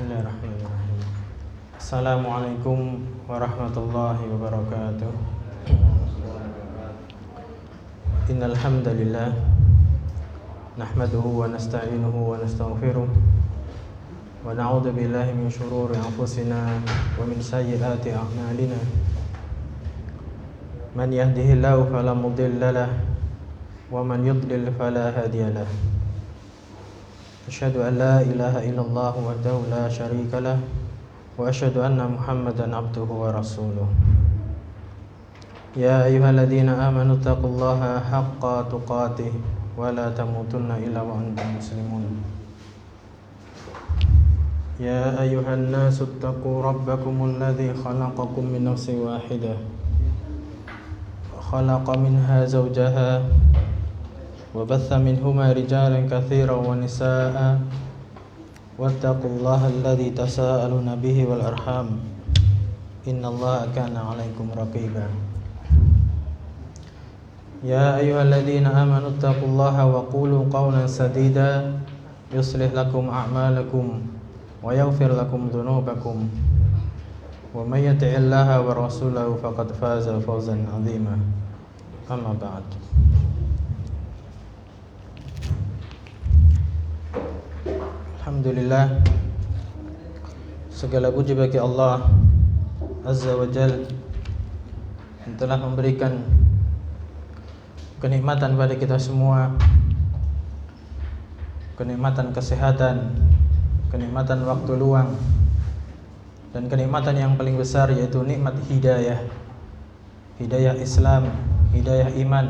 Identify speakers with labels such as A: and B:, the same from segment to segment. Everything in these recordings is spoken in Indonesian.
A: Bismillahirrahmanirrahim. Assalamualaikum warahmatullahi wabarakatuh. Innal hamdalillah nahmaduhu wa nasta'inuhu wa nastaghfiruh wa na'udzu billahi min shururi anfusina wa min sayyiati a'malina. Man yahdihillahu fala mudilla lahu wa man yudlil fala hadiya lahu. Asyhadu an la ilaha illallah wahdahu la syarika lah wa asyhadu anna Muhammadan abduhu wa rasuluh. Ya ayyuhalladzina amanu taqullaha haqqa tuqatih wa la tamutunna illa wa antum muslimun. Ya ayyuhan nasu taqu rabbakumul ladzi khalaqakum min nafsin wahidah wa khalaqa minha zawjaha وبث منهما رجالا كثيرا ونساء واتقوا الله الذي تساءلون به والأرحام إن الله كان عليكم رقيبا يا أيها الذين آمنوا اتقوا الله وقولوا قولا سديدا يصلح لكم أعمالكم ويغفر لكم ذنوبكم ومن يطع الله ورسوله فقد فاز فوزا عظيما أما بعد. Alhamdulillah, segala puji bagi Allah Azza wa Jal yang telah memberikan kenikmatan pada kita semua, kenikmatan kesehatan, kenikmatan waktu luang, dan kenikmatan yang paling besar yaitu nikmat hidayah, hidayah Islam, hidayah iman,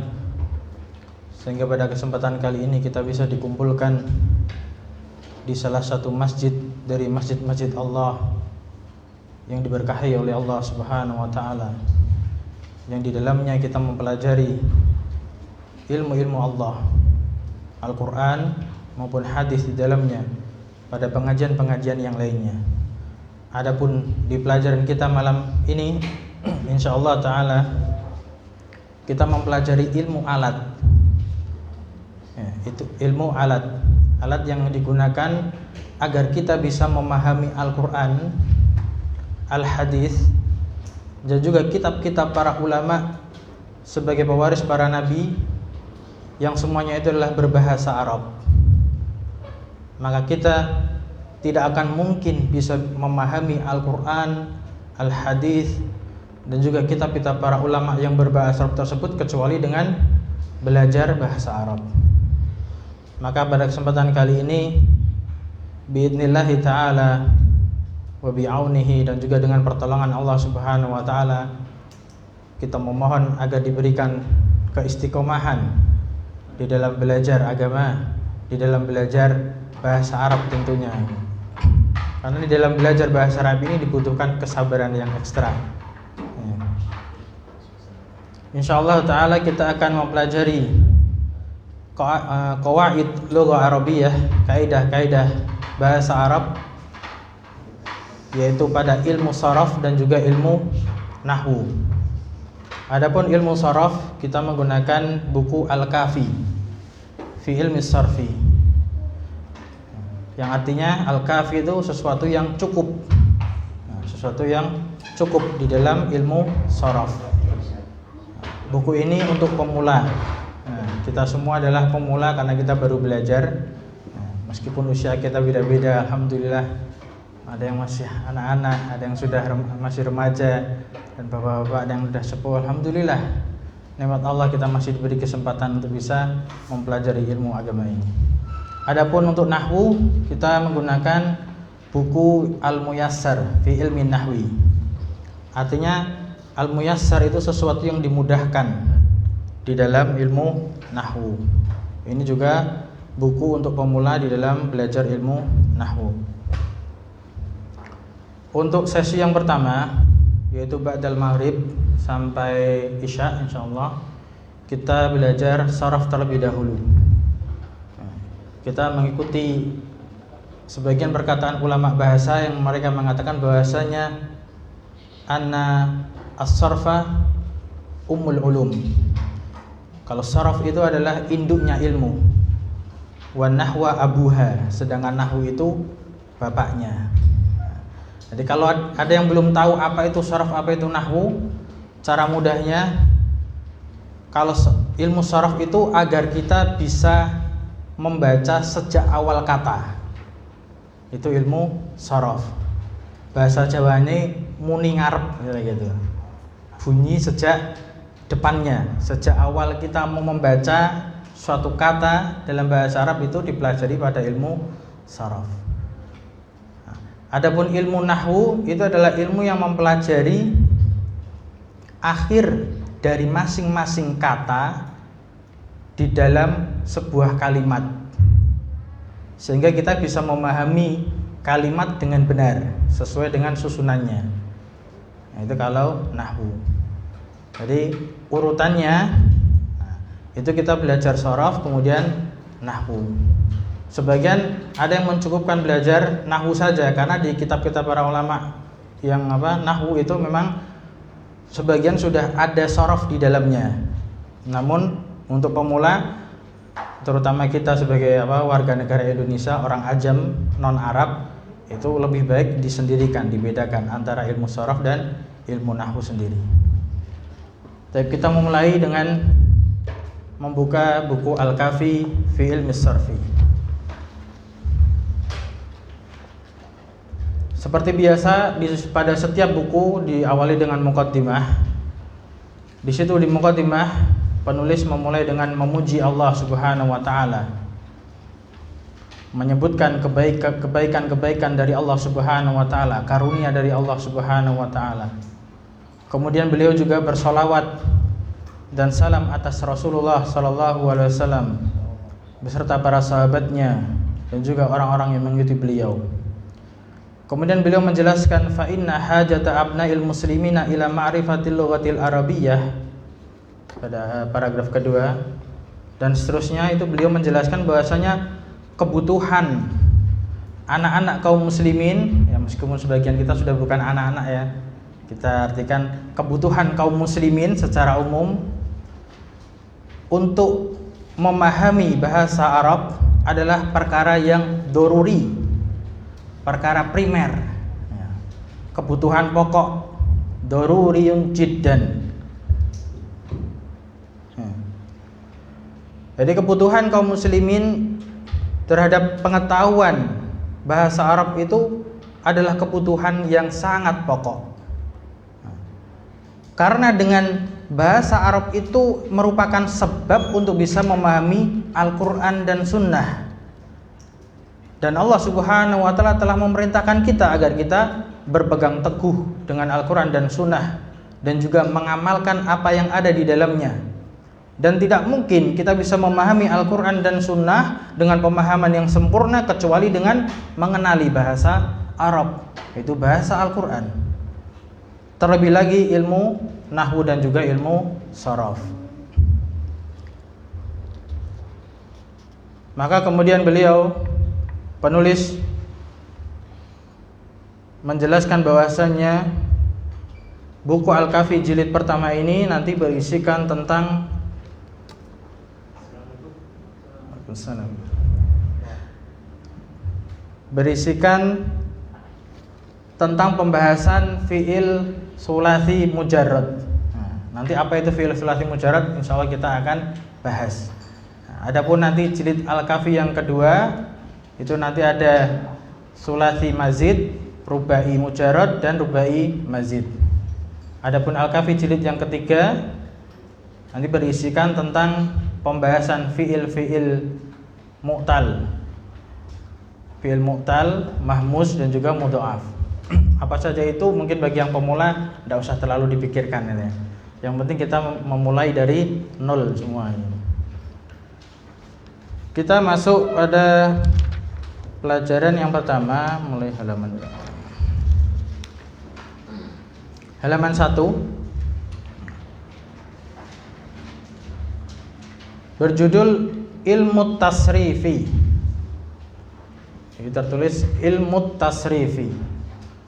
A: sehingga pada kesempatan kali ini kita bisa dikumpulkan di salah satu masjid dari masjid-masjid Allah yang diberkahi oleh Allah Subhanahu wa taala, yang di dalamnya kita mempelajari ilmu-ilmu Allah, Al-Qur'an maupun hadis di dalamnya pada pengajian-pengajian yang lainnya. Adapun di pelajaran kita malam ini insyaallah taala kita mempelajari ilmu alat. Itu ilmu alat yang digunakan agar kita bisa memahami Al-Quran, Al-Hadis, dan juga kitab-kitab para ulama sebagai pewaris para nabi yang semuanya itu adalah berbahasa Arab. Maka kita tidak akan mungkin bisa memahami Al-Quran, Al-Hadis, dan juga kitab-kitab para ulama yang berbahasa Arab tersebut kecuali dengan belajar bahasa Arab. Maka pada kesempatan kali ini biidnillahi ta'ala wa bi'aunihi, dan juga dengan pertolongan Allah Subhanahu wa ta'ala, kita memohon agar diberikan keistiqomahan di dalam belajar agama, di dalam belajar bahasa Arab tentunya. Karena di dalam belajar bahasa Arab ini dibutuhkan kesabaran yang ekstra. Insyaallah ta'ala kita akan mempelajari qawaid lughah Arabiyah, kaidah-kaidah bahasa Arab, yaitu pada ilmu sharaf dan juga ilmu nahwu. Adapun ilmu sharaf kita menggunakan buku Al-Kafi fi ilmi sarfi, yang artinya Al-Kafi itu sesuatu yang cukup, sesuatu yang cukup di dalam ilmu sharaf. Buku ini untuk pemula. Kita semua adalah pemula karena kita baru belajar. Meskipun usia kita beda-beda, alhamdulillah. Ada yang masih anak-anak, ada yang sudah masih remaja, dan bapak-bapak ada yang sudah sepuh. Alhamdulillah, nikmat Allah kita masih diberi kesempatan untuk bisa mempelajari ilmu agama ini. Adapun untuk nahwu, kita menggunakan buku Al-Muyassar fi ilmi nahwi. Artinya Al-Muyassar itu sesuatu yang dimudahkan di dalam ilmu nahwu. Ini juga buku untuk pemula di dalam belajar ilmu nahwu. Untuk sesi yang pertama, yaitu ba'dal maghrib sampai isya, insyaallah kita belajar sharaf terlebih dahulu. Kita mengikuti sebagian perkataan ulama bahasa yang mereka mengatakan bahwasanya anna as-sarfa ummul ulum. Kalau saraf itu adalah induknya ilmu, wa nahwa abuha, sedangkan nahwu itu bapaknya. Jadi kalau ada yang belum tahu apa itu sharaf, apa itu nahwu, cara mudahnya kalau ilmu sharaf itu agar kita bisa membaca sejak awal kata. Itu ilmu sharaf. Bahasa Jawanya muni ngarep gitu. Bunyi sejak depannya, sejak awal kita mau membaca suatu kata dalam bahasa Arab itu dipelajari pada ilmu sharaf. Adapun ilmu nahwu itu adalah ilmu yang mempelajari akhir dari masing-masing kata di dalam sebuah kalimat, sehingga kita bisa memahami kalimat dengan benar sesuai dengan susunannya. Nah, itu kalau nahwu. Jadi urutannya itu kita belajar sharaf kemudian nahwu. Sebagian ada yang mencukupkan belajar nahwu saja karena di kitab-kitab para ulama yang nahwu itu memang sebagian sudah ada sharaf di dalamnya. Namun untuk pemula, terutama kita sebagai warga negara Indonesia, orang ajam non Arab, itu lebih baik disendirikan, dibedakan antara ilmu sharaf dan ilmu nahwu sendiri. Tapi kita memulai dengan membuka buku Al-Kafi fi Ilmi Sarfi. Seperti biasa pada setiap buku diawali dengan muqaddimah. Di situ di muqaddimah penulis memulai dengan memuji Allah Subhanahu wa taala. Menyebutkan kebaikan-kebaikan dari Allah Subhanahu wa taala, karunia dari Allah Subhanahu wa taala. Kemudian beliau juga bersolawat dan salam atas Rasulullah sallallahu alaihi wasallam beserta para sahabatnya dan juga orang-orang yang mengikuti beliau. Kemudian beliau menjelaskan fa inna hajata abna'il muslimina ila ma'rifatil lughatil arabiyyah pada paragraf kedua, dan seterusnya itu beliau menjelaskan bahwasanya kebutuhan anak-anak kaum muslimin, ya meskipun sebagian kita sudah bukan anak-anak ya, kita artikan kebutuhan kaum muslimin secara umum untuk memahami bahasa Arab adalah perkara yang doruri, perkara primer, kebutuhan pokok, doruriyun jiddan. Jadi kebutuhan kaum muslimin terhadap pengetahuan bahasa Arab itu adalah kebutuhan yang sangat pokok. Karena dengan bahasa Arab itu merupakan sebab untuk bisa memahami Al-Quran dan Sunnah. Dan Allah Subhanahu wa ta'ala telah memerintahkan kita agar kita berpegang teguh dengan Al-Quran dan Sunnah, dan juga mengamalkan apa yang ada di dalamnya. Dan tidak mungkin kita bisa memahami Al-Quran dan Sunnah dengan pemahaman yang sempurna kecuali dengan mengenali bahasa Arab, yaitu bahasa Al-Quran. Terlebih lagi ilmu nahwu dan juga ilmu sharaf. Maka kemudian beliau penulis menjelaskan bahwasannya buku Al-Kafi jilid pertama ini nanti berisikan tentang pembahasan fi'il sulasi mujarrad. Nanti apa itu fi'il sulasi mujarrad insyaallah kita akan bahas. Adapun nanti jilid Al-Kafi yang kedua itu nanti ada sulasi mazid, rubai mujarrad dan rubai mazid. Adapun Al-Kafi jilid yang ketiga nanti berisikan tentang pembahasan fi'il mu'tal. Fi'il mu'tal, mahmuz dan juga mudha'af. Apa saja itu mungkin bagi yang pemula tidak usah terlalu dipikirkan ini. Yang penting kita memulai dari nol semua. Kita masuk pada pelajaran yang pertama, mulai halaman 1, berjudul ilmu tasrifi. Ini tertulis ilmu tasrifi,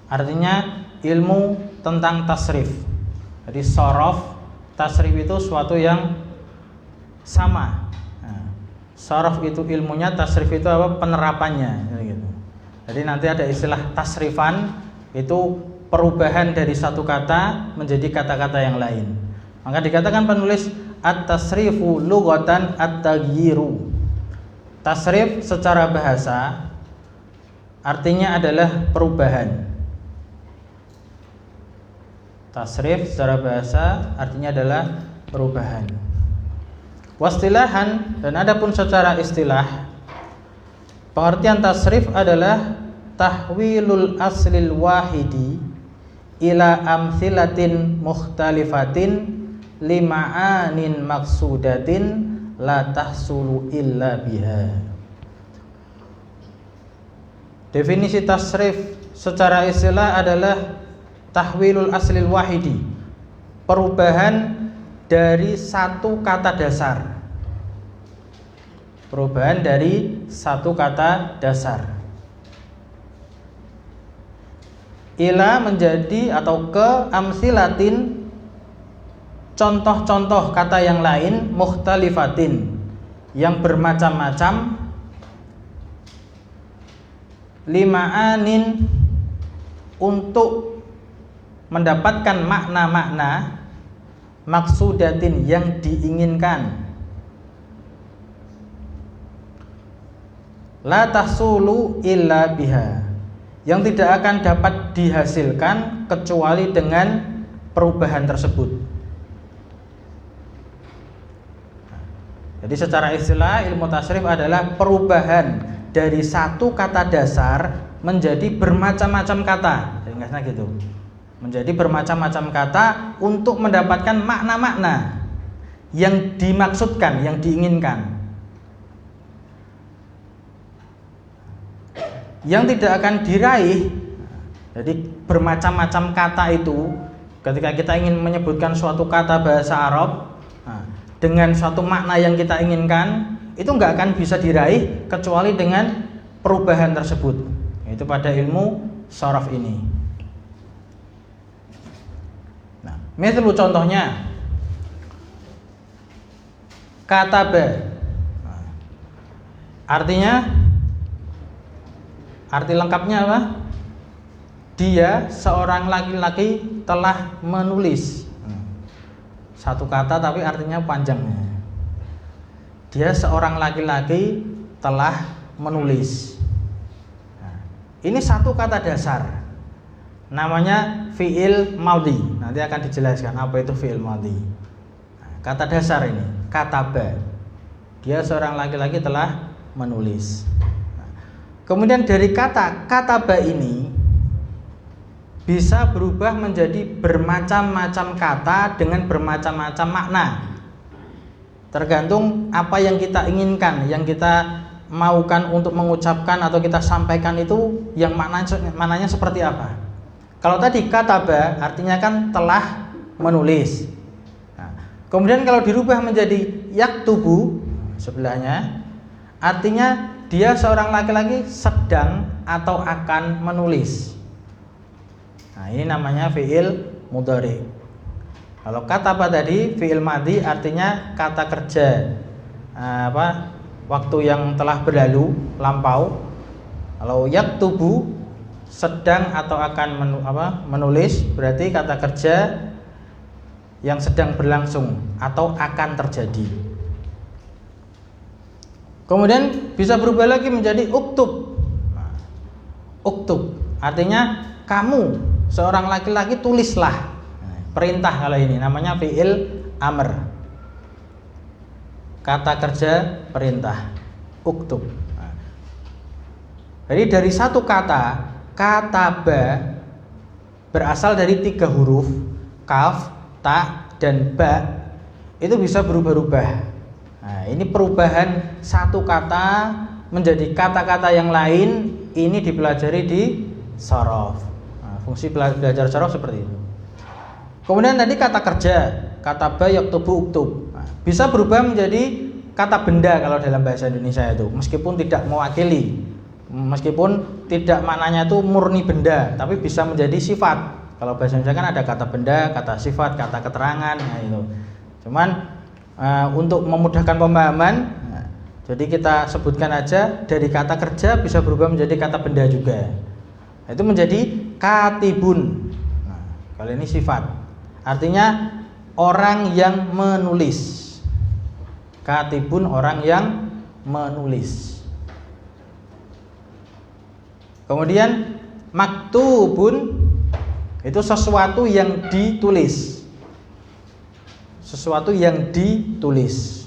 A: artinya ilmu tentang tasrif. Jadi sharaf, tasrif itu suatu yang sama. Sharaf itu ilmunya, tasrif itu apa? Penerapannya gitu. Jadi nanti ada istilah tasrifan, Itu perubahan dari satu kata menjadi kata-kata yang lain. Maka dikatakan penulis at-tasrifu lughatan at-taghyiru. Tasrif secara bahasa artinya adalah perubahan. Tasrif secara bahasa artinya adalah perubahan. Wastilahan, dan adapun secara istilah, pengertian tasrif adalah tahwilul aslil wahidi ila amsilatin mukhtalifatin lima'anin maksudatin la tahsulu illa biha. Definisi tasrif secara istilah adalah tahwilul aslil wahidi, perubahan dari satu kata dasar. Perubahan dari satu kata dasar. Ila menjadi atau ke amsilatin, contoh-contoh kata yang lain, mukhtalifatin, yang bermacam-macam, lima'anin, untuk mendapatkan makna-makna, maksudatin, yang diinginkan, la tahsulu illa biha, yang tidak akan dapat dihasilkan kecuali dengan perubahan tersebut. Jadi secara istilah ilmu tasrif adalah perubahan dari satu kata dasar menjadi bermacam-macam kata. Ringkasnya gitu. Menjadi bermacam-macam kata untuk mendapatkan makna-makna yang dimaksudkan, yang diinginkan. Yang tidak akan diraih. Jadi bermacam-macam kata itu, ketika kita ingin menyebutkan suatu kata bahasa Arab dengan suatu makna yang kita inginkan, itu nggak akan bisa diraih kecuali dengan perubahan tersebut. Itu pada ilmu sharaf ini. Nah, misal contohnya kataba, artinya, arti lengkapnya apa? Dia seorang laki-laki telah menulis. Satu kata tapi artinya panjang. Dia seorang laki-laki telah menulis. Ini satu kata dasar, namanya fi'il madhi. Nanti akan dijelaskan apa itu fi'il madhi. Kata dasar ini, kataba. Dia seorang laki-laki telah menulis. Kemudian dari kata kataba ini bisa berubah menjadi bermacam-macam kata dengan bermacam-macam makna. Tergantung apa yang kita inginkan, yang kita maukan untuk mengucapkan atau kita sampaikan itu yang maknanya seperti apa. Kalau tadi kataba artinya kan telah menulis. Nah, kemudian kalau dirubah menjadi yaktubu sebelahnya, artinya dia seorang laki-laki sedang atau akan menulis. Nah, ini namanya fi'il mudhari. Kalau kataba tadi fi'il madhi artinya kata kerja waktu yang telah berlalu, lampau. Kalau yaktubu sedang atau akan menulis, berarti kata kerja yang sedang berlangsung atau akan terjadi. Kemudian bisa berubah lagi menjadi uktub. Uktub artinya kamu seorang laki-laki tulislah. Perintah kalau ini namanya fi'il amr. Kata kerja perintah. Uktub. Jadi dari satu kata, kataba berasal dari 3 huruf, kaf, ta, dan ba. Itu bisa berubah-ubah. Nah, ini perubahan satu kata menjadi kata-kata yang lain. Ini dipelajari di sharaf. Fungsi belajar sharaf seperti itu. Kemudian tadi kata kerja, kataba yaktubu uktub, bisa berubah menjadi kata benda kalau dalam bahasa Indonesia itu, meskipun tidak mewakili, meskipun tidak maknanya itu murni benda, tapi bisa menjadi sifat. Kalau bahasa Indonesia kan ada kata benda, kata sifat, kata keterangan, nah itu. Cuman untuk memudahkan pemahaman, jadi kita sebutkan aja dari kata kerja bisa berubah menjadi kata benda juga. Itu menjadi katibun. Nah, kali ini sifat. Artinya orang yang menulis. Katibun orang yang menulis. Kemudian maktubun itu sesuatu yang ditulis. Sesuatu yang ditulis.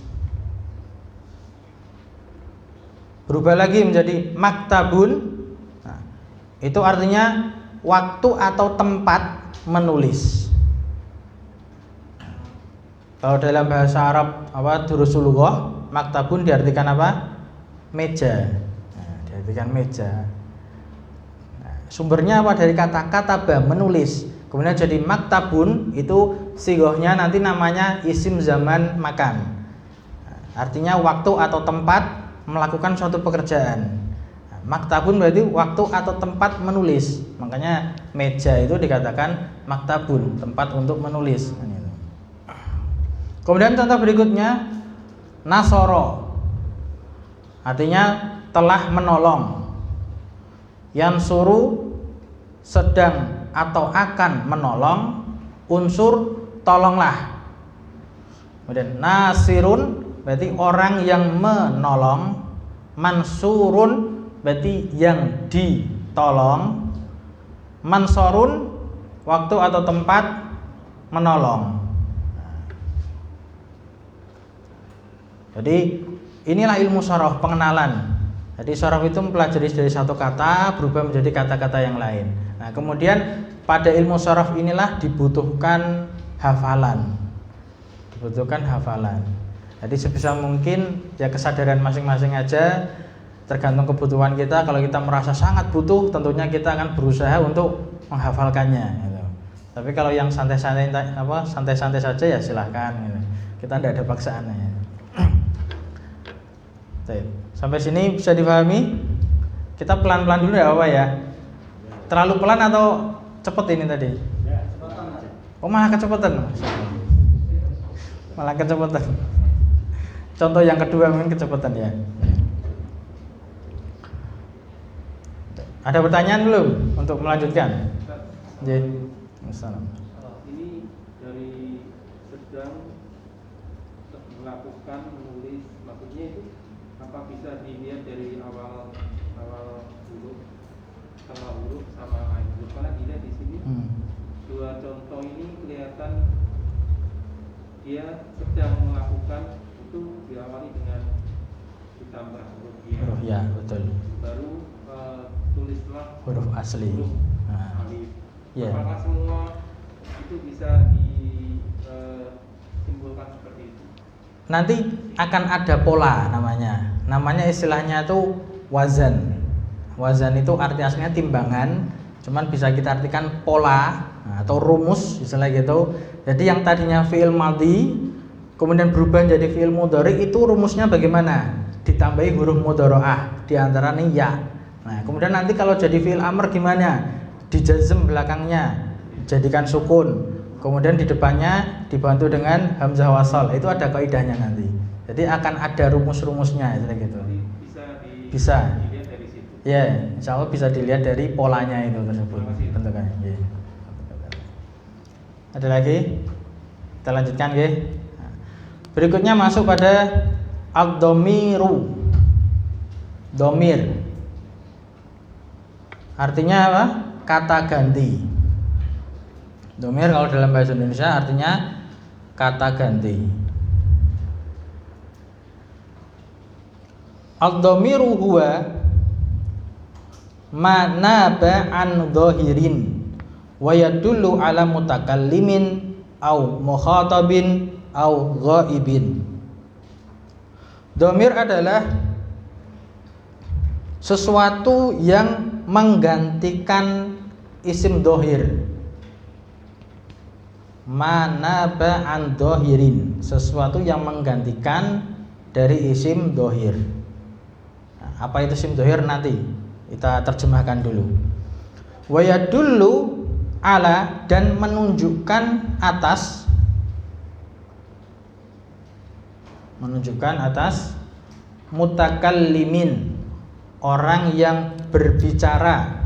A: Berubah lagi menjadi maktabun. Nah, itu artinya waktu atau tempat menulis. Kalau dalam bahasa Arab durusul lughah, maktabun diartikan apa? Meja. Nah, diartikan meja. Nah, sumbernya apa? Dari kata kataba, menulis. Kemudian jadi maktabun, itu sigohnya nanti namanya isim zaman makan. Nah, artinya waktu atau tempat melakukan suatu pekerjaan. Nah, maktabun berarti waktu atau tempat menulis. Makanya meja itu dikatakan maktabun, tempat untuk menulis. Kemudian contoh berikutnya nasoro, artinya telah menolong. Yansuru sedang atau akan menolong. Unsur tolonglah. Kemudian nasirun berarti orang yang menolong. Mansurun berarti yang ditolong. Mansorun waktu atau tempat menolong. Jadi inilah ilmu sorof, pengenalan. Jadi sorof itu mempelajari dari satu kata berubah menjadi kata-kata yang lain. Nah, kemudian pada ilmu sorof inilah dibutuhkan hafalan. Dibutuhkan hafalan. Jadi sebisa mungkin ya kesadaran masing-masing aja, tergantung kebutuhan kita. Kalau kita merasa sangat butuh, tentunya kita akan berusaha untuk menghafalkannya. Gitu. Tapi kalau yang santai-santai saja ya silahkan. Gitu. Kita tidak ada paksaan. Ya. Sampai sini bisa dipahami? Kita pelan-pelan dulu ya Bapak ya. Terlalu pelan atau cepet ini tadi? Oh malah kecepatan. Malah kecepatan. Contoh yang kedua mungkin kecepatan ya. Ada pertanyaan belum untuk melanjutkan? Jadi,
B: ini dari sedang melakukan menulis, maksudnya itu apa bisa dilihat dari awal huruf, tengah huruf sama akhir huruf? Karena dilihat di sini dua contoh ini kelihatan dia sedang melakukan itu diawali dengan ditambah huruf
A: ya, betul.
B: Baru tulislah
A: huruf asli.
B: Alif.
A: Ya.
B: Apakah semua itu bisa disimpulkan seperti itu?
A: Nanti akan ada pola namanya. Namanya istilahnya itu wazan. Wazan itu arti aslinya timbangan, cuman bisa kita artikan pola atau rumus istilah gitu. Jadi yang tadinya fi'il madhi kemudian berubah jadi fi'il mudhari, itu rumusnya bagaimana? Ditambahi huruf mudharaah di antaranya ya. Nah, kemudian nanti kalau jadi fi'il amr gimana? Dijazm belakangnya, jadikan sukun. Kemudian di depannya dibantu dengan hamzah wasal. Itu ada kaidahnya nanti. Jadi akan ada rumus-rumusnya gitu. Bisa.
B: Dilihat dari situ.
A: Ya, insya Allah bisa dilihat dari polanya itu tersebut. Bentukannya. Ya. Ada lagi? Kita lanjutkan ya. Berikutnya masuk pada ad-dhamiru. Domir. Artinya apa? Kata ganti. Domir kalau dalam bahasa Indonesia artinya kata ganti. Ad-dhamiru huwa ma naba an dhahirin wa yadullu ala mutakallimin au mukhatabin au ghaibin. Dhamir adalah sesuatu yang menggantikan isim dhahir. Manaba an dhahirin, sesuatu yang menggantikan dari isim dhahir. Nah, apa itu isim dhahir nanti kita terjemahkan dulu. Wa yadullu ala, dan menunjukkan atas, mutakallimin, orang yang berbicara,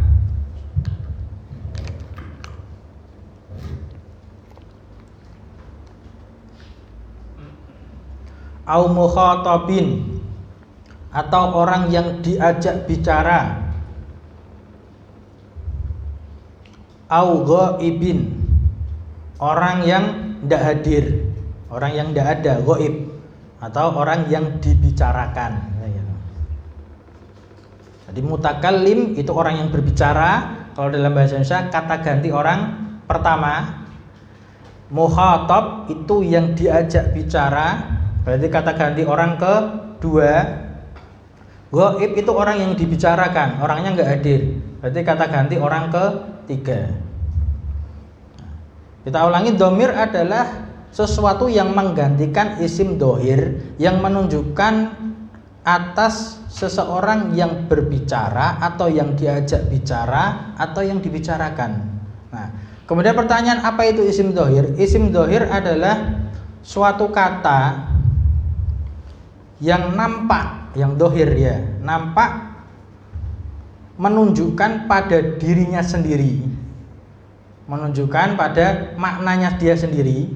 A: au mukhatabin, atau orang yang diajak bicara, au ghaibin, orang yang tidak hadir, orang yang tidak ada, ghaib, atau orang yang dibicarakan. Jadi mutakallim itu orang yang berbicara. Kalau dalam bahasa Indonesia kata ganti orang pertama. Mukhatab itu yang diajak bicara, berarti kata ganti orang kedua. Ghaib itu orang yang dibicarakan, orangnya nggak hadir, berarti kata ganti orang ketiga. Kita ulangi, dhamir adalah sesuatu yang menggantikan isim dhohir yang menunjukkan atas seseorang yang berbicara atau yang diajak bicara atau yang dibicarakan. Nah, kemudian pertanyaan, apa itu isim dhohir? Isim dhohir adalah suatu kata yang nampak, yang dhohir ya, nampak menunjukkan pada dirinya sendiri, menunjukkan pada maknanya dia sendiri,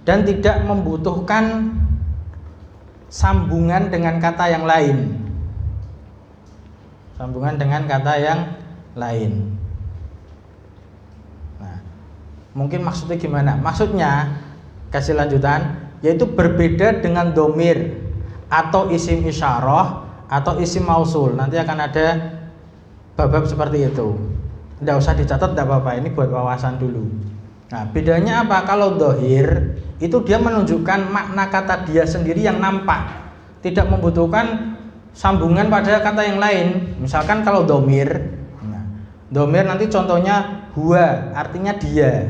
A: dan tidak membutuhkan sambungan dengan kata yang lain. Sambungan dengan kata yang lain. Nah, mungkin maksudnya gimana? Maksudnya, kasih lanjutan, yaitu berbeda dengan dhamir atau isim isyarah atau isim mausul. Nanti akan ada bab-bab seperti itu. Tidak usah dicatat, tidak apa-apa, ini buat wawasan dulu. Nah, bedanya apa? Kalau dhohir itu dia menunjukkan makna kata dia sendiri yang nampak, tidak membutuhkan sambungan pada kata yang lain. Misalkan kalau dhamir, nah, dhamir nanti contohnya huwa, artinya dia.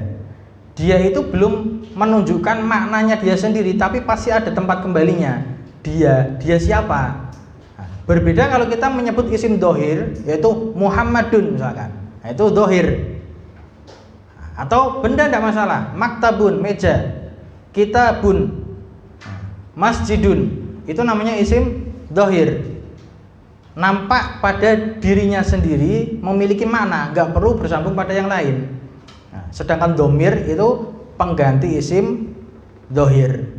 A: Dia itu belum menunjukkan maknanya dia sendiri, tapi pasti ada tempat kembalinya. Dia siapa? Nah, berbeda kalau kita menyebut isim dhohir, yaitu Muhammadun misalkan, nah, itu dhohir. Atau benda tidak masalah, maktabun, meja, kitabun, masjidun, itu namanya isim dhohir, nampak pada dirinya sendiri, memiliki makna, nggak perlu bersambung pada yang lain. Nah, sedangkan dhamir itu pengganti isim dhohir.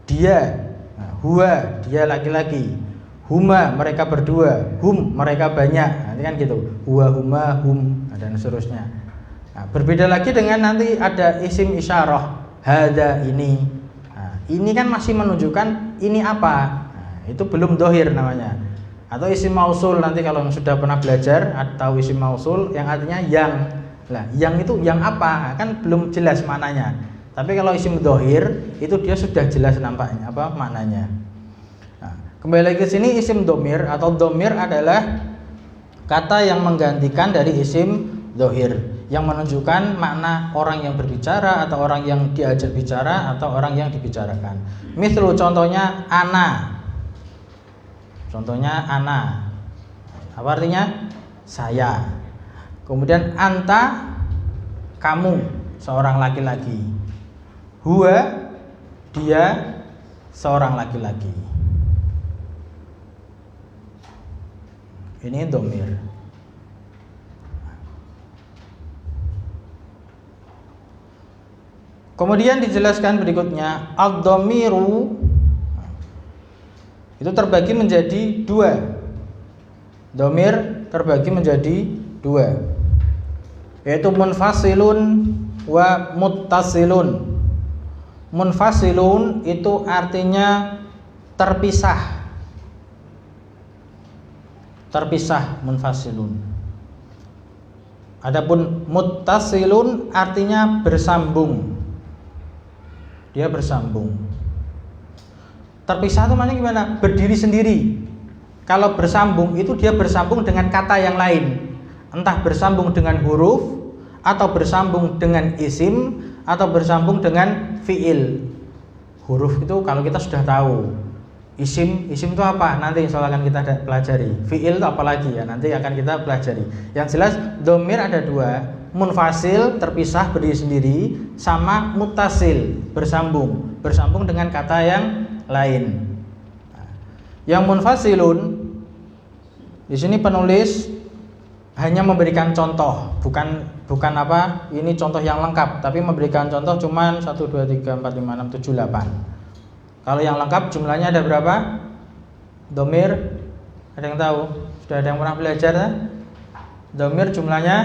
A: Dia, nah, huwa, dia laki-laki, huma, mereka berdua, hum, mereka banyak, nanti kan gitu, huwa, huma, hum, dan seterusnya. Nah, berbeda lagi dengan nanti ada isim isyarah, hada, ini. Nah, ini kan masih menunjukkan ini apa. Nah, itu belum dhohir namanya. Atau isim mausul, nanti kalau sudah pernah belajar atau isim mausul yang artinya yang. Lah, yang itu yang apa? Kan belum jelas maknanya. Tapi kalau isim dhohir itu dia sudah jelas nampaknya apa maknanya. Nah, kembali lagi ke sini, isim dhamir atau dhamir adalah kata yang menggantikan dari isim dhohir, yang menunjukkan makna orang yang berbicara atau orang yang diajak bicara atau orang yang dibicarakan. Misal contohnya ana. Contohnya ana. Apa artinya? Saya. Kemudian anta, kamu, seorang laki-laki. Huwa, dia, seorang laki-laki. Ini dhamir. Kemudian dijelaskan berikutnya, ad-dhamiru itu terbagi menjadi dua. Dhamir terbagi menjadi dua, yaitu munfasilun wa muttasilun. Munfasilun itu artinya terpisah. Terpisah, munfasilun. Adapun muttasilun artinya bersambung. Dia bersambung. Terpisah itu maknanya gimana? Berdiri sendiri. Kalau bersambung itu dia bersambung dengan kata yang lain, entah bersambung dengan huruf atau bersambung dengan isim atau bersambung dengan fiil. Huruf itu kalau kita sudah tahu. Isim itu apa? Nanti insya Allah akan kita pelajari. Fiil itu apa lagi ya? Nanti akan kita pelajari. Yang jelas dhamir ada dua, munfasil terpisah berdiri sendiri, sama muttasil bersambung dengan kata yang lain. Yang munfasilun di sini penulis hanya memberikan contoh, bukan apa ini contoh yang lengkap, tapi memberikan contoh cuman 1 2 3 4 5 6 7 8. Kalau yang lengkap jumlahnya ada berapa? Domir, ada yang tahu? Sudah ada yang pernah belajar? Domir jumlahnya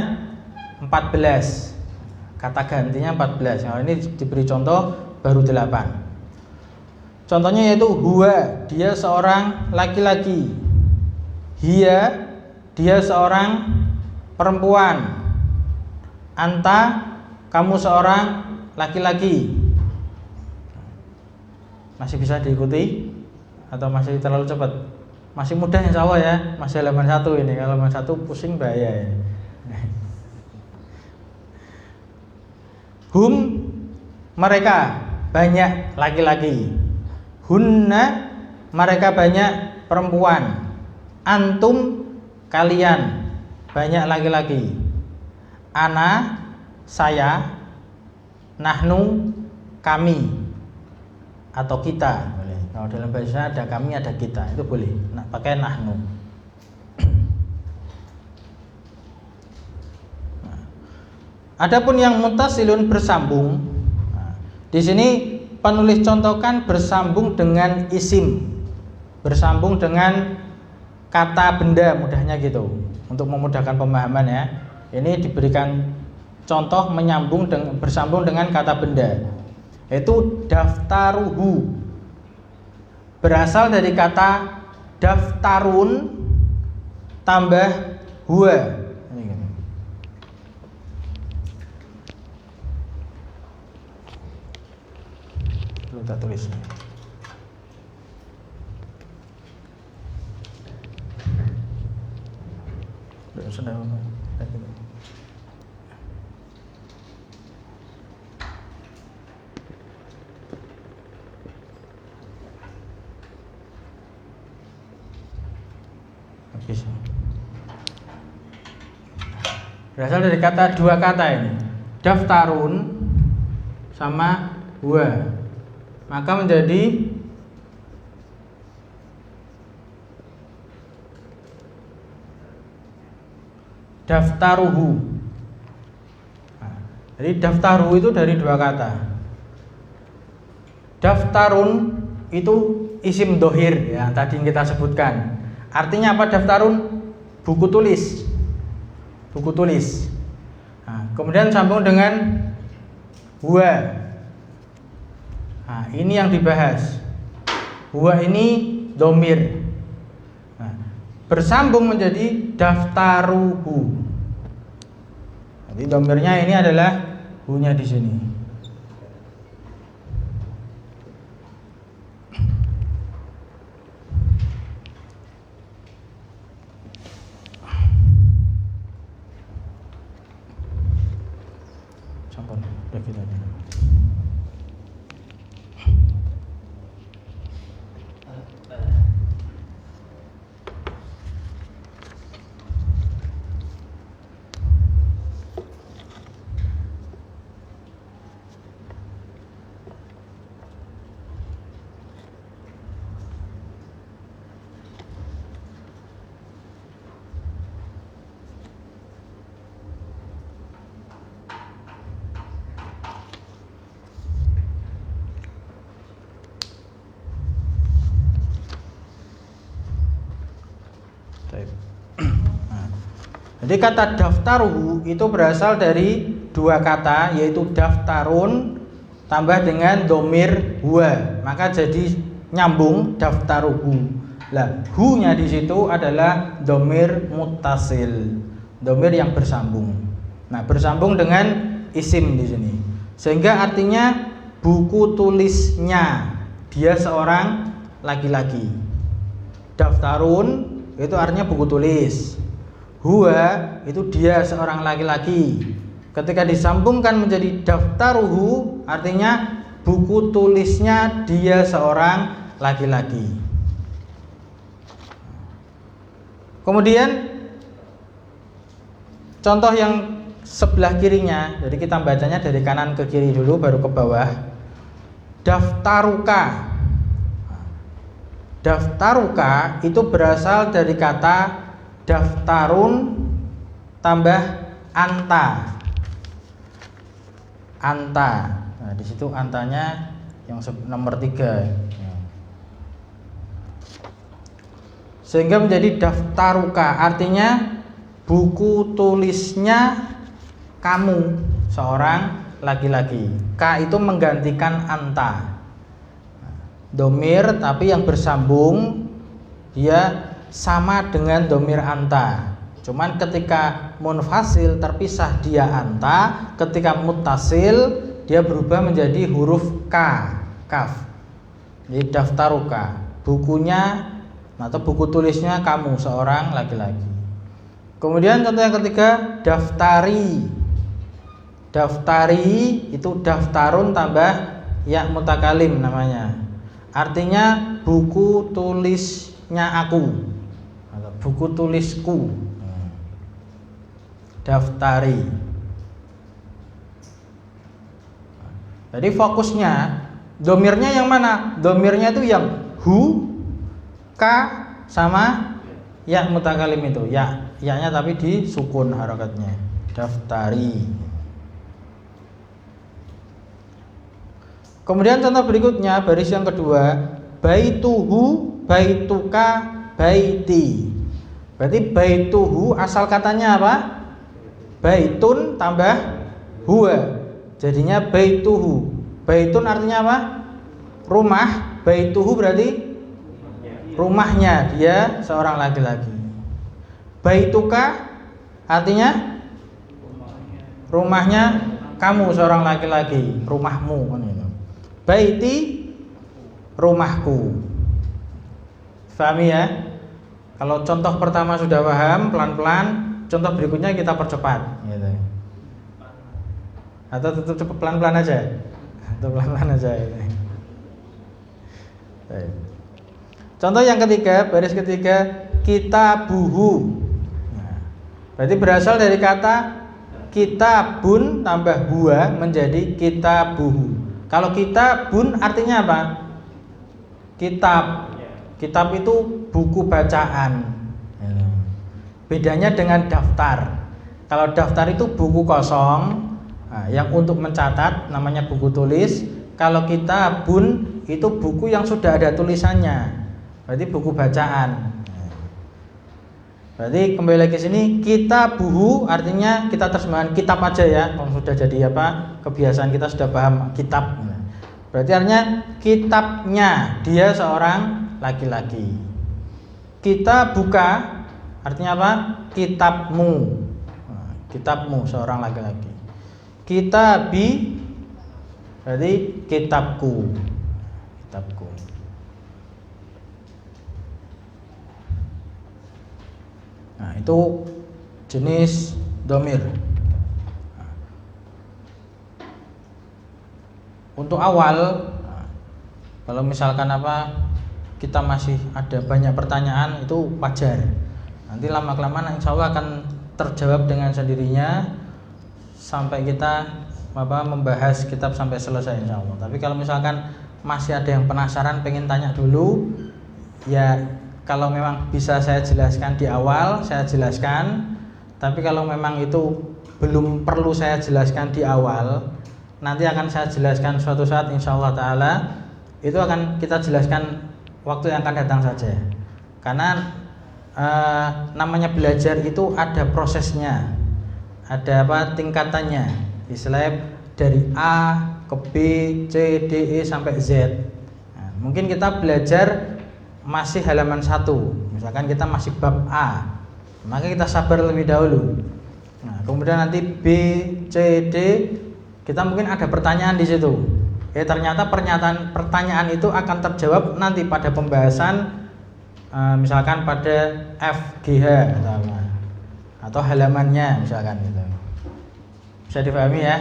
A: 14, kata gantinya 14. Nah, ini diberi contoh baru 8. Contohnya yaitu huwa, dia seorang laki-laki. Hiya, dia seorang perempuan. Anta, kamu seorang laki-laki. Masih bisa diikuti atau masih terlalu cepat? Masih mudah insya Allah ya. Masih halaman 1 ini. Kalau halaman 1 pusing bahaya ya. Hum, mereka banyak laki-laki. Hunna, mereka banyak perempuan. Antum, kalian banyak laki-laki. Ana, saya. Nahnu, kami atau kita boleh. Kalau dalam bahasa ada kami ada kita, itu boleh. Nah, pakai nahnu. Nah, adapun yang muttasilun bersambung. Nah, di sini penulis contohkan bersambung dengan isim, bersambung dengan kata benda, mudahnya gitu. Untuk memudahkan pemahaman ya. Ini diberikan contoh menyambung bersambung dengan kata benda. Itu daftaruhu. Berasal dari kata daftarun tambah huwa. Ini gitu. Perlu tak tulis. Sudah. Berasal dari kata dua kata ini, daftarun sama huwa, maka menjadi daftaruhu. Nah, jadi daftaruhu itu dari dua kata. Daftarun itu isim dohir ya, tadi yang kita sebutkan. Artinya apa daftarun? Buku tulis. Buku tulis. Nah, kemudian sambung dengan huwa. Nah, ini yang dibahas. Huwa ini domir. Nah, bersambung menjadi daftaruhu. Jadi domirnya ini adalah hu-nya di sini. Sampun, udah kita aja. Nah, jadi kata daftaruhu itu berasal dari dua kata, yaitu daftarun tambah dengan domir huwa, maka jadi nyambung daftaruhu. Lah, hu-nya di situ adalah domir muttasil, domir yang bersambung. Nah, bersambung dengan isim di sini, sehingga artinya buku tulisnya dia seorang laki-laki. Daftarun itu artinya buku tulis. Huwa itu dia seorang laki-laki. Ketika disambungkan menjadi daftaruhu, artinya buku tulisnya dia seorang laki-laki. Kemudian contoh yang sebelah kirinya, jadi kita bacanya dari kanan ke kiri dulu baru ke bawah. Daftaruka. Daftaruka itu berasal dari kata daftarun tambah anta. Anta. Nah, di situ antanya yang nomor 3. Sehingga menjadi daftaruka, artinya buku tulisnya kamu, seorang laki-laki. Ka itu menggantikan anta. Domir tapi yang bersambung dia sama dengan domir anta. Cuman ketika munfasil terpisah dia anta, ketika muttasil dia berubah menjadi huruf ka, kaf. Jadi daftaruka, bukunya atau buku tulisnya kamu, seorang laki-laki. Kemudian contoh yang ketiga, daftari. Daftari itu daftarun tambah ya mutakalim namanya. Artinya buku tulisnya aku atau buku tulisku. Daftari. Jadi fokusnya domirnya yang mana? Domirnya itu yang hu, ka sama ya mutakalim itu. Ya-nya tapi disukun harakatnya. Daftari. Kemudian contoh berikutnya baris yang kedua, baituhu, baituka, baiti. Berarti baituhu asal katanya apa? Baitun tambah huwa, jadinya baituhu. Baitun artinya apa? Rumah. Baituhu berarti rumahnya dia, seorang laki-laki. Baituka artinya rumahnya kamu, seorang laki-laki, rumahmu. Baiti rumahku. Pahami ya? Kalau contoh pertama sudah paham, pelan-pelan. Contoh berikutnya kita percepat, gitu. Atau tetap pelan-pelan aja, atau pelan-pelan aja. Gitu. Contoh yang ketiga, baris ketiga, kitabuhu. Nah, berarti berasal dari kata kitabun tambah huwa menjadi kitabuhu. Kalau kitabun artinya apa? Kitab. Kitab itu buku bacaan. Bedanya dengan daftar. Kalau daftar itu buku kosong, yang untuk mencatat namanya buku tulis. Kalau kitabun itu buku yang sudah ada tulisannya, berarti buku bacaan. Berarti kembali lagi sini, kitabuhu artinya kita terjemahkan kitab aja ya. Kalau sudah jadi apa, kebiasaan kita sudah paham kitab. Berarti artinya kitabnya dia seorang laki-laki. Kita buka artinya apa? Kitabmu. Kitabmu seorang laki-laki. Kitabi berarti kitabku. Kitabku. Nah, itu jenis domir. Untuk awal, kalau misalkan apa, kita masih ada banyak pertanyaan, itu wajar. Nanti lama-kelamaan insya Allah akan terjawab dengan sendirinya sampai kita membahas kitab sampai selesai insya Allah. Tapi kalau misalkan masih ada yang penasaran, pengen tanya dulu, ya kalau memang bisa saya jelaskan di awal, saya jelaskan. Tapi kalau memang itu belum perlu saya jelaskan di awal, nanti akan saya jelaskan suatu saat insya Allah Ta'ala. Itu akan kita jelaskan waktu yang akan datang saja. Karena namanya belajar itu ada prosesnya, ada tingkatannya. Istilahnya dari A ke B, C, D, E sampai Z. Nah, mungkin kita belajar masih halaman 1, misalkan kita masih bab A, maka kita sabar lebih dahulu. Nah, kemudian nanti B, C, D, kita mungkin ada pertanyaan di situ. Ternyata pertanyaan itu akan terjawab nanti pada pembahasan, misalkan pada FGH atau halamannya misalkan gitu. Bisa dipahami ya.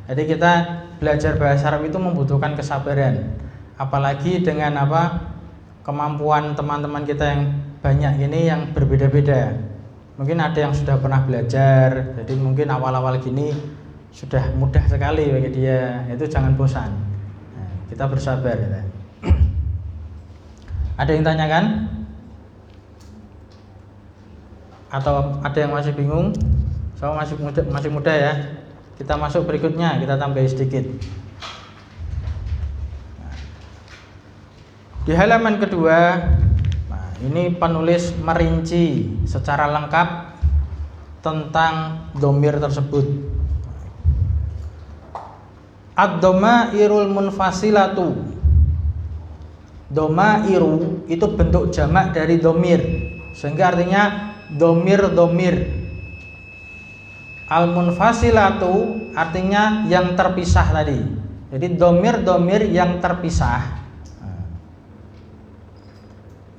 A: Jadi kita belajar bahasa Arab itu membutuhkan kesabaran. Apalagi dengan kemampuan teman-teman kita yang banyak ini yang berbeda-beda. Mungkin ada yang sudah pernah belajar, jadi mungkin awal-awal gini sudah mudah sekali bagi dia. Itu jangan bosan. Nah, kita bersabar ya. Ada yang tanyakan? Atau ada yang masih bingung? So masih muda ya. Kita masuk berikutnya, kita tambah sedikit. Di halaman kedua, nah, ini penulis merinci secara lengkap tentang dhamir tersebut. Ad-dhamairul munfasilatu. Dhamairu itu bentuk jamak dari dhamir, sehingga artinya dhamir. Al-munfasilatu artinya yang terpisah tadi. Jadi dhamir yang terpisah.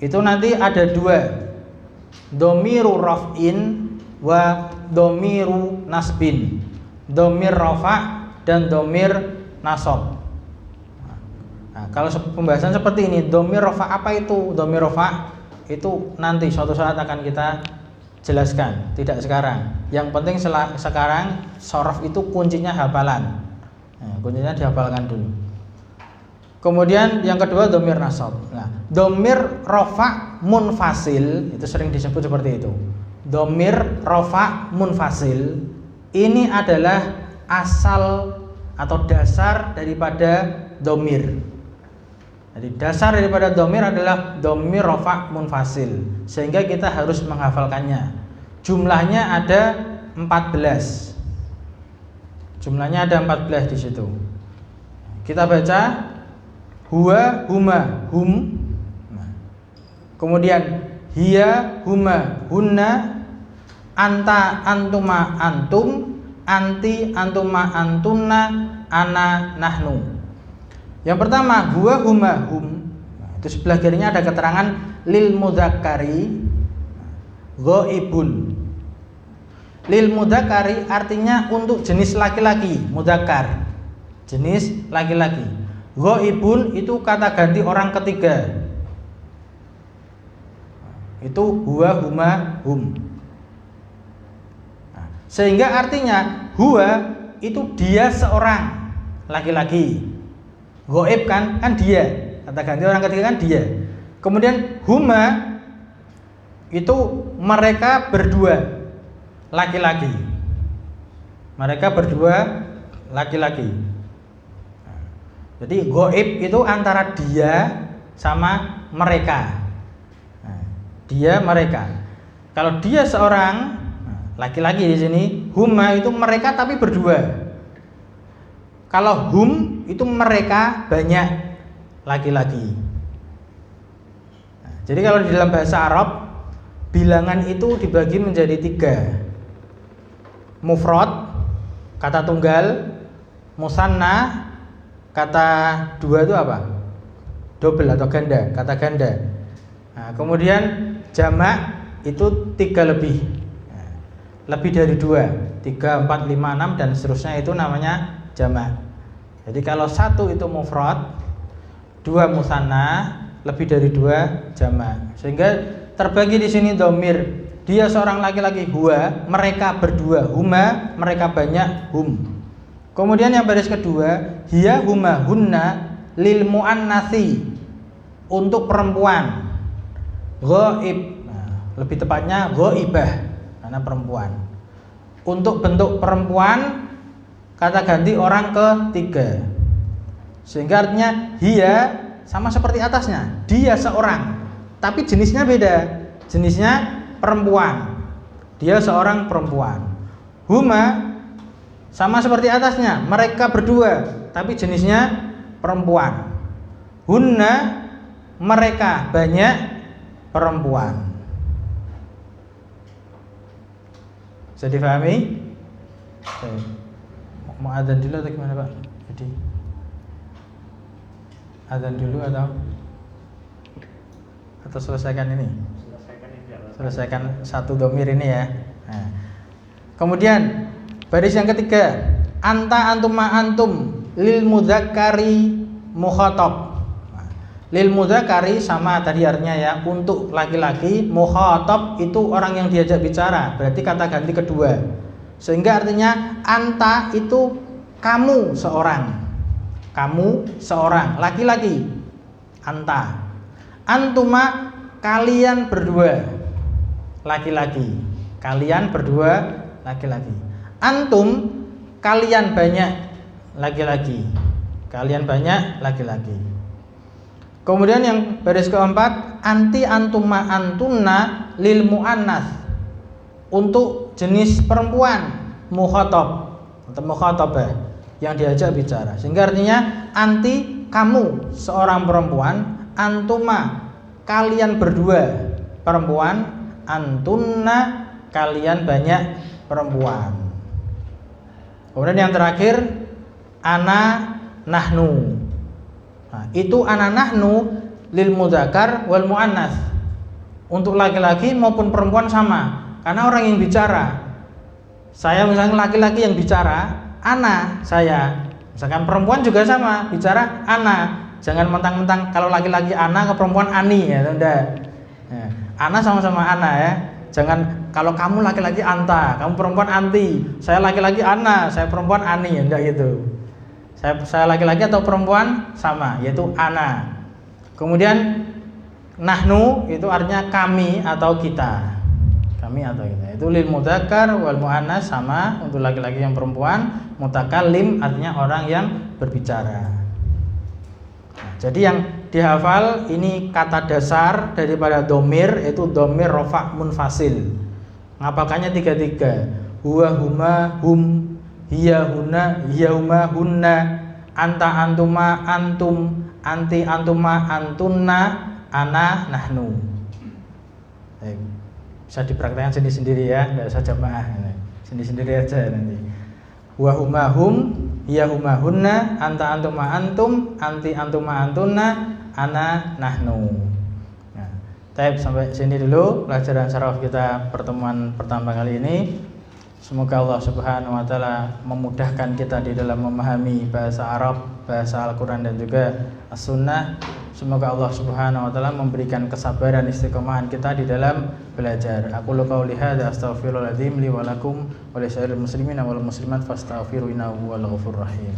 A: Itu nanti ada dua, dhamiru raf'in wa dhamiru nasbin, dhamir rafa' dan dhamir nasab. Nah, kalau pembahasan seperti ini, dhamir rafa' apa itu? Dhamir rafa' itu nanti suatu saat akan kita jelaskan, tidak sekarang. Yang penting sekarang shorof itu kuncinya hafalan. Nah, kuncinya dihafalkan dulu. Kemudian yang kedua dhamir nasab. Nah, dhamir rafa' munfasil itu sering disebut seperti itu. Dhamir rafa' munfasil ini adalah asal atau dasar daripada dhamir. Jadi dasar daripada dhamir adalah dhamir rafa' munfasil, sehingga kita harus menghafalkannya. Jumlahnya ada 14. Jumlahnya ada 14 di situ. Kita baca huwa, huma, hum. Kemudian hiya, huma, hunna, anta, antuma, antum, anti, antuma, antunna, ana, nahnu. Yang pertama huwa, huma, hum. Itu sebelah kirinya ada keterangan lil mudzakkari ghaibun. Lil mudzakkari artinya untuk jenis laki-laki, mudzakkar, jenis laki-laki. Ghaibun itu kata ganti orang ketiga. Itu huwa, huma, hum. Sehingga artinya huwa itu dia seorang laki-laki. Ghaib kan dia, kata ganti orang ketiga kan dia. Kemudian huma itu mereka berdua laki-laki. Mereka berdua laki-laki. Jadi ghaib itu antara dia sama mereka. Dia mereka. Kalau dia seorang laki-laki di sini, huma itu mereka tapi berdua. Kalau hum itu mereka banyak laki-laki. Jadi kalau di dalam bahasa Arab bilangan itu dibagi menjadi 3. Mufrad, kata tunggal. Musanna, kata 2 itu apa? Double atau ganda, kata ganda. Nah, kemudian jamak itu 3 lebih. Lebih dari 2, 3, 4, 5, 6 dan seterusnya itu namanya jamak. Jadi kalau 1 itu mufrad, 2 musanna, lebih dari 2 jamak. Sehingga terbagi di sini dhamir. Dia seorang laki-laki huwa, mereka berdua huma, mereka banyak hum. Kemudian yang baris kedua, hiya, huma, hunna lil muannatsi, untuk perempuan. Ghaib, lebih tepatnya ghaibah, karena perempuan. Untuk bentuk perempuan kata ganti orang ketiga. Sehingga artinya hiya sama seperti atasnya, dia seorang, tapi jenisnya beda. Jenisnya perempuan. Dia seorang perempuan. Huma sama seperti atasnya, mereka berdua, tapi jenisnya perempuan. Hunna mereka banyak perempuan. Bisa difahami? Mau adzan dulu atau gimana Pak? Jadi adzan dulu atau selesaikan ini? Selesaikan satu dhamir ini ya. Nah. Kemudian baris yang ketiga, anta, antuma, antum lil mudzakkari mukhatab. Nah, lil mudzakkari sama tadi artinya ya, untuk laki-laki. Mukhatab itu orang yang diajak bicara, berarti kata ganti kedua. Sehingga artinya anta itu kamu seorang. Kamu seorang laki-laki. Anta. Antuma kalian berdua laki-laki. Kalian berdua laki-laki. Antum, kalian banyak laki-laki. Kalian banyak laki-laki. Kemudian yang baris keempat, anti antuma antunna lil muannas, untuk jenis perempuan, mukhatab atau mukhatabah yang diajak bicara. Sehingga artinya anti, kamu seorang perempuan, antuma, kalian berdua perempuan, antunna, kalian banyak perempuan. Kemudian yang terakhir, ana nahnu. Nah, itu ana nahnu lil mudzakar wal muannas, untuk laki-laki maupun perempuan sama. Karena orang yang bicara, saya misalnya laki-laki yang bicara, ana, saya. Misalkan perempuan juga sama, bicara ana. Jangan mentang-mentang kalau laki-laki ana, ke perempuan ani, ya, enggak. Ya, ana sama-sama ana, ya. Jangan kalau kamu laki-laki anta, kamu perempuan anti. Saya laki-laki ana, saya perempuan ani, enggak gitu. Saya laki-laki atau perempuan sama, yaitu ana. Kemudian nahnu itu artinya kami atau kita. Kami atau kita. Itu lil mudzakkar wal muannas, sama untuk laki-laki yang perempuan. Mutakallim artinya orang yang berbicara. Nah, jadi yang dihafal ini kata dasar daripada domir, itu domir rofa munfasil. Ngapalkannya 3. Huwa, huma, hum, hiya, huna, hiya, huma, hunna, anta, antuma, antum, anti, antuma, antunna, ana, nahnu. Bisa dipraktekkan sendiri-sendiri ya, enggak usah jamaah. Sendiri-sendiri aja nanti. Huwa, huma, hum, hiya, huma, hunna, anta, antuma, antum, anti, antuma, antunna, ana, nahnu. Nah, sampai sini dulu pelajaran syaraf kita pertemuan pertama kali ini. Semoga Allah Subhanahu wa taala memudahkan kita di dalam memahami bahasa Arab, bahasa Al-Qur'an dan juga As-Sunnah. Semoga Allah Subhanahu wa taala memberikan kesabaran istiqomahan kita di dalam belajar. Aku qouli hadza astaghfirullahaladzim li wa lakum wa li sairil muslimin wal muslimat fastaghfiru innahu huwal ghafurur rahim.